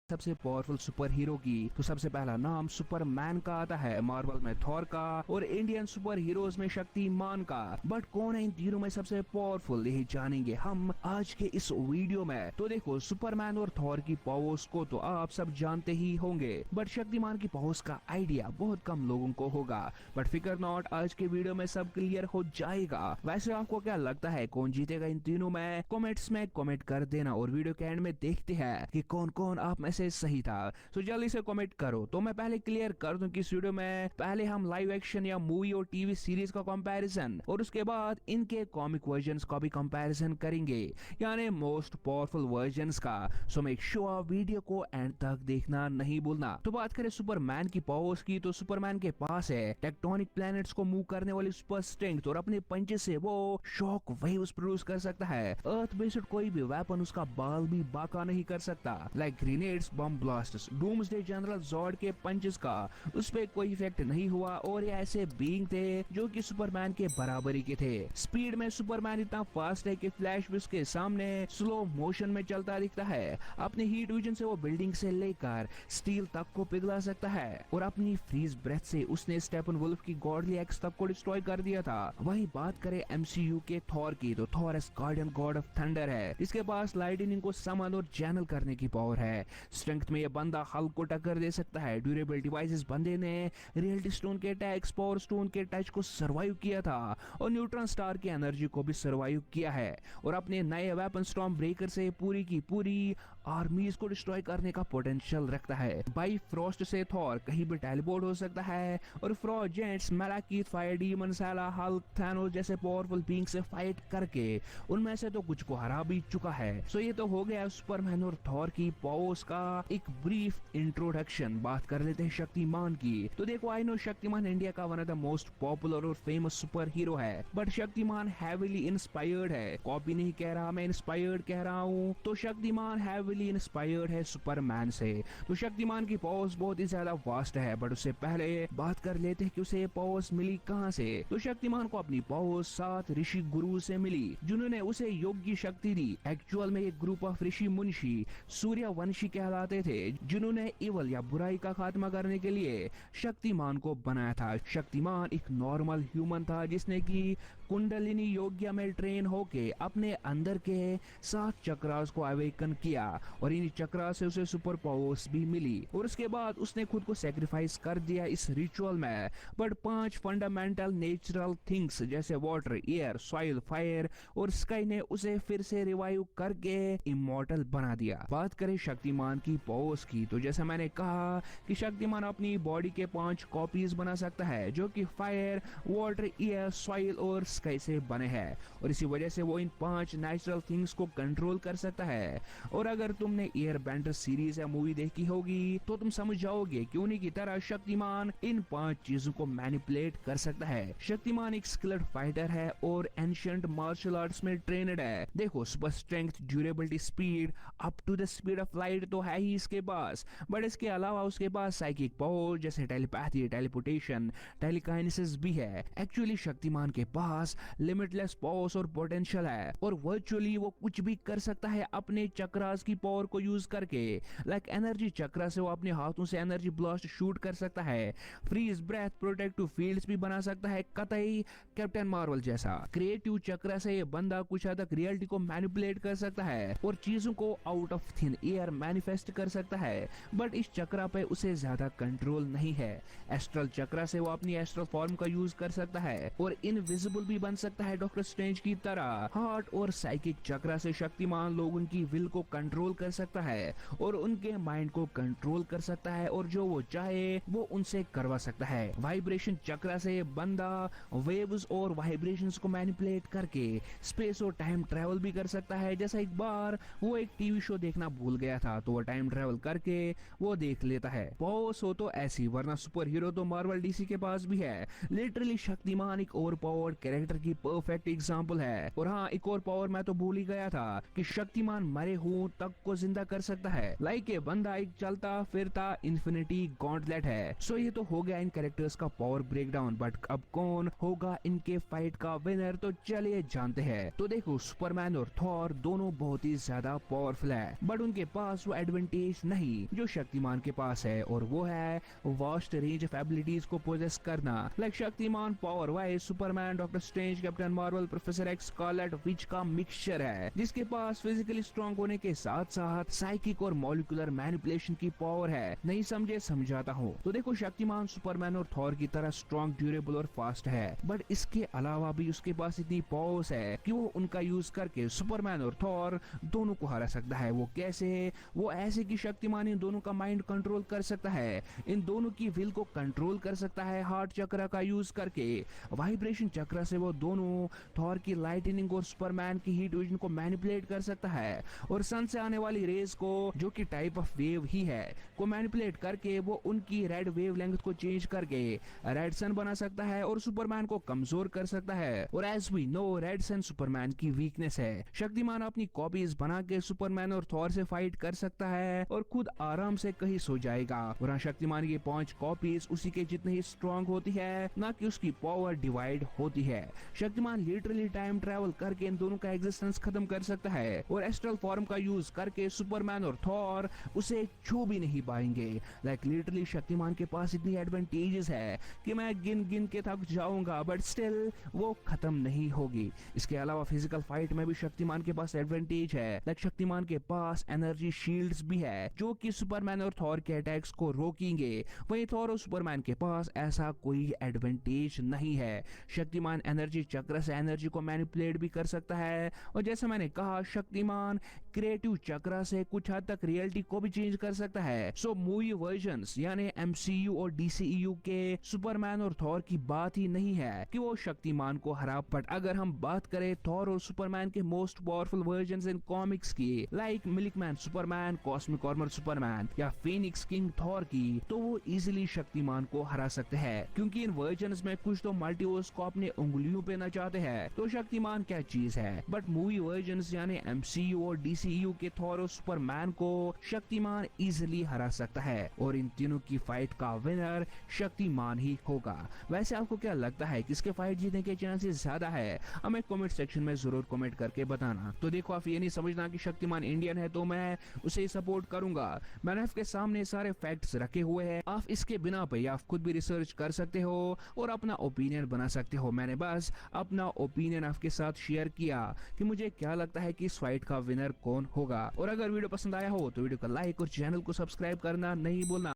सबसे powerful super hero की, तो सबसे पहला नाम सुपरमैन का आता है, मार्वल में थॉर का और इंडियन सुपर हीरोज में शक्तिमान का। बट कौन है इन तीनों में सबसे पावरफुल, यही जानेंगे हम आज के इस वीडियो में। तो देखो, सुपरमैन और थॉर की पावर्स को तो आप सब जानते ही होंगे, बट शक्तिमान की पावर्स का आइडिया बहुत कम लोगों को होगा। बट फिकर नॉट, आज के वीडियो में सब क्लियर हो जाएगा। वैसे आपको क्या लगता है कौन जीतेगा इन तीनों में? कमेंट्स में कमेंट कर देना और वीडियो के एंड में देखते हैं कि कौन कौन आप में से सही था। तो जल्दी से कमेंट करो। तो मैं पहले क्लियर कर दूं कि इस वीडियो में पहले हम लाइव एक्शन या मूवी और टीवी सीरीज का कंपैरिजन और उसके बाद इनके कॉमिक वर्जन्स का भी कंपैरिजन करेंगे, यानी मोस्ट पावरफुल वर्जन्स का। सो मेक श्योर वीडियो को एंड तक देखना नहीं भूलना। तो बात करें सुपरमैन की पावर्स की, तो सुपरमैन के पास है टेक्टोनिक प्लैनेट्स को मूव करने वाली सुपर स्ट्रेंथ और अपने पंचे से वो शॉक वेव्स प्रोड्यूस कर सकता है। अर्थ बेस्ड कोई भी वेपन उसका बाल भी बाका नहीं कर सकता, लाइक ग्रेनेड्स, बम ब्लास्ट्स। डूम्सडे जनरल जॉर्ड के पंचेस का उस पे कोई इफेक्ट नहीं हुआ और ये ऐसे बीइंग थे जो कि सुपरमैन के बराबरी के थे। स्पीड में सुपरमैन इतना फास्ट है कि फ्लैश भी उसके सामने स्लो मोशन में चलता दिखता है। अपने हीट विजन से वो बिल्डिंग से लेकर स्टील तक को पिघला सकता है और अपनी फ्रीज ब्रेथ से उसने स्टेपन वुल्फ की गॉडली एक्स तक को डिस्ट्रॉय कर दिया था। वहीं बात करें एमसीयू के थॉर की, तो Thor S guardian God of thunder है। इसके पास लाइटनिंग को समन और चैनल करने की पावर है। स्ट्रेंथ में ये बंदा हल्क को टक्कर दे सकता है। ड्यूरेबल डिवाइसेस बंदे ने रियलिटी स्टोन के अटैक्स, पावर स्टोन के टच को सर्वाइव किया था और न्यूट्रॉन स्टार की एनर्जी को भी सर्वाइव किया है और अपने नए वेपन स्टॉर्म ब्रेकर से पूरी की पूरी आर्मीज को डिस्ट्रॉय करने का पोटेंशियल रखता है। बाई फ्रॉस्ट से थॉर कहीं भी टेलीपोर्ट हो सकता है और frost giants, Malekith, fire demon, सैला, हल्क, थैनोस जैसे पावरफुल बीइंग से फाइट करके उनमें से तो कुछ को हरा भी चुका है। सो ये तो हो गया सुपरमैन और थॉर की पावर्स का एक ब्रीफ इंट्रोडक्शन। बात कर लेते हैं शक्तिमान की। तो देखो, आई नो शक्तिमान इंडिया का one of the most popular और फेमस सुपर हीरो है, बट शक्तिमान हैवीली इंस्पायर्ड है। कॉपी नहीं कह रहा, मैं इंस्पायर्ड कह रहा हूँ। तो शक्तिमान हैवीली इंस्पायर्ड है सुपरमैन से। तो शक्तिमान की पावर्स बहुत ही ज्यादा वास्ट है, बट उससे पहले बात कर लेते हैं कि उसे पावर्स मिली कहाँ से। तो शक्तिमान को अपनी पावर्स 7 ऋषि गुरु से मिली, जिन्होंने उसे योग की शक्ति दी। एक्चुअल में एक ग्रुप ऑफ ऋषि मुंशी सूर्यवंशी कहलाते थे, जिन्होंने इवल या बुराई का खात्मा करने के लिए शक्तिमान को बनाया था। शक्तिमान एक नॉर्मल ह्यूमन था जिसने की कुंडलिनी योग्य में ट्रेन होके अपने अंदर के 7 चक्रास को अवेकन किया और इन चक्रास से उसे सुपर पावर्स भी मिली और उसके बाद उसने खुद को सेक्रीफाइस कर दिया इस रिचुअल में। बट 5 फंडामेंटल नेचुरल थिंग्स जैसे वाटर, एयर, सॉइल, फायर और स्काई ने उसे फिर से रिवाइव करके इमॉर्टल बना दिया। बात करें शक्तिमान की पावर्स की, तो जैसा मैंने कहा कि शक्तिमान अपनी बॉडी के 5 कॉपीज बना सकता है, जो कि फायर, वाटर, एयर, सॉइल और स्काई से बने हैं और इसी वजह से वो इन 5 नेचुरल थिंग्स को कंट्रोल कर सकता है। और अगर तुमने एयर बैंडर सीरीज या मूवी देखी होगी तो तुम समझ जाओगे कि उन्हीं की तरह शक्तिमान इन 5 चीजों को मैनिपुलेट कर सकता है। शक्तिमान एक स्किल्ड फाइटर है और एंशिएंट मार्शल आर्ट्स में ट्रेनड है। देखो, super strength, durability, speed, up to the speed of light तो है ही इसके पास, बट इसके अलावा उसके पास साइकिक पावर जैसे टेलीपैथी, टेलीपोर्टेशन, टेलीकाइनेसिस भी है। एक्चुअली शक्तिमान के पास लिमिटलेस पावर्स और पोटेंशियल है और वर्चुअली वो कुछ भी कर सकता है अपने चक्रास की पावर को यूज करके। लाइक एनर्जी चक्रा से वो अपने हाथों से एनर्जी ब्लास्ट शूट कर सकता है, फ्रीज ब्रेथ, प्रोटेक्टिव फील्ड्स भी बना सकता है, कतई कैप्टन मार्वल जैसा। क्रिएटिव चक्रा से ये बंदा कुछ हद तक रियलिटी को मैनिपुलेट कर सकता है और चीजों को out of thin air manifest कर सकता है, बट इस चक्रा पे उसे ज्यादा कंट्रोल नहीं है। एस्ट्रल चक्रा से वो अपनी एस्ट्रल फॉर्म का यूज कर सकता है और इनविजिबल भी बन सकता है डॉक्टर स्ट्रेंज की तरह। हार्ट और साइकिक चक्रा से शक्तिमान लोगों की विल को कंट्रोल कर सकता है और उनके माइंड को कंट्रोल कर सकता है और जो वो चाहे वो उनसे करवा सकता है। वाइब्रेशन चक्रा से बंदा वेव्स और वाइब्रेशंस को मैनिपुलेट करके स्पेस और टाइम ट्रेवल भी कर सकता है। जैसा एक बार वो एक टीवी शो देखना भूल गया था तो वो टाइम ट्रेवल करके वो देख लेता है। पावर्स हो तो ऐसी, वरना सुपर हीरो तो मार्वल डीसी के पास भी है। लिटरली शक्तिमान एक ओवर पावर्ड कैरेक्टर की परफेक्ट एग्जांपल है। और हाँ, एक और पावर मैं तो भूल ही गया था कि शक्तिमान मरे हुए तक को जिंदा कर सकता है। लाइक ये बंदा एक चलता फिरता इन्फिनिटी गॉन्टलेट है। सो ये तो हो गया इन कैरेक्टर्स का पावर ब्रेकडाउन, बट अब कौन होगा इनके फाइट का विनर, तो चलिए जानते हैं। तो देखो, सुपरमैन और थॉर दोनों बहुत ही ज्यादा पावरफुल है, बट उनके पास वो एडवांटेज नहीं जो शक्तिमान के पास है, और वो है वास्ट रेंज ऑफ एबिलिटीज को पोजेस करना। Like Shaktimaan power wise Superman, doctor strange, captain Marvel, professor x, Scarlet Witch का मिक्सचर है, जिसके पास फिजिकली स्ट्रॉन्ग होने के साथ साथ साइकिक और मॉलिक्यूलर मैनिपुलेशन की पावर है। नहीं समझे समझाता हूँ। तो देखो शक्तिमान सुपरमैन और थॉर की तरह स्ट्रॉन्ग, ड्यूरेबल और फास्ट है, बट इसके अलावा भी उसके पास इतनी पावर्स है कि वो उनका यूज करके सुपरमैन और थॉर दोनों को हरा सकता है। वो कैसे? वो ऐसे कि शक्तिमान इन दोनों का माइंड कंट्रोल कर सकता है, इन दोनों की विल को कंट्रोल कर सकता है हार्ट चक्र का यूज करके। वाइब्रेशन चक्र से वो दोनों थॉर की लाइटनिंग और सुपरमैन की हीट विजन को मैनिपुलेट कर सकता है, और सन से आने वाली रेज को, जो कि टाइप ऑफ वेव ही है, को मैनिपुलेट करके वो उनकी रेड वेव लेंथ को चेंज करके रेड सन बना सकता है और सुपरमैन को कमजोर कर सकता है। और as we know red sun Superman की वीकनेस है। शक्तिमान अपनी कॉपीज बना के सुपरमैन और थॉर से फाइट कर सकता है और खुद आराम से कहीं सो जाएगा। और हाँ, शक्तिमान की 5 कॉपीज उसी के जितनी ही स्ट्रॉन्ग होती है, ना कि उसकी पावर डिवाइड होती है। शक्तिमान लिटरली टाइम ट्रेवल करके इन दोनों का एग्जिस्टेंस खत्म कर सकता है, और एस्ट्रल फॉर्म का यूज करके सुपरमैन और थॉर उसे छू भी नहीं पाएंगे। लाइक लिटरली शक्तिमान के पास इतनी एडवांटेजेस है कि मैं गिन गिन के थक जाऊंगा, बट स्टिल वो खत्म नहीं होगी। इसके अलावा फिजिकल फाइट में भी शक्तिमान के पास एडवांटेज है। लाइक शक्तिमान के पास एनर्जी शील्ड्स भी है, जो कि सुपरमैन और थॉर के अटैक्स को रोकेंगे। वहीं थॉर और सुपरमैन के पास ऐसा कोई एडवांटेज नहीं है। शक्तिमान एनर्जी चक्र से एनर्जी को मैनिपुलेट भी कर सकता है, और जैसे मैंने कहा शक्तिमान क्रिएटिव चक्र से कुछ हद तक रियलिटी को भी चेंज कर सकता है। सो मूवी वर्जन्स यानी एमसीयू और डीसीयू के सुपरमैन और थॉर की बात ही नहीं है कि वो शक्तिमान को हरा। बट अगर हम बात करें थॉर और सुपरमैन के most powerful versions in comics की, like Milkman Superman, cosmic armor Superman या फीनिक्स किंग थॉर की, तो वो इजीली शक्तिमान को हरा सकते हैं, क्योंकि इन वर्जन्स में कुछ तो मल्टीवर्स को अपने उंगलियों पे नचाते हैं। तो शक्तिमान क्या चीज है? बट मूवी वर्जन्स यानी एमसीयू और डीसीयू के थॉर और सुपरमैन को शक्तिमान इजीली हरा सकता है, और इन तीनों की फाइट का विनर शक्तिमान ही होगा। वैसे आपको क्या लगता है किसके फाइट जीतने के चांसेस ज्यादा है? हमें कमेंट सेक्शन में जरूर कमेंट करके बताना। तो देखो, आप ये नहीं समझना कि शक्तिमान इंडियन है तो मैं उसे सपोर्ट करूंगा। मैंने आपके सामने सारे फैक्ट्स रखे हुए हैं, आप इसके बिना पे आप खुद भी रिसर्च कर सकते हो और अपना ओपिनियन बना सकते हो। मैंने बस अपना ओपिनियन आपके साथ शेयर किया कि मुझे क्या लगता है कि इस फाइट का विनर कौन होगा। और अगर वीडियो पसंद आया हो तो वीडियो को लाइक और चैनल को सब्सक्राइब करना नहीं भूलना।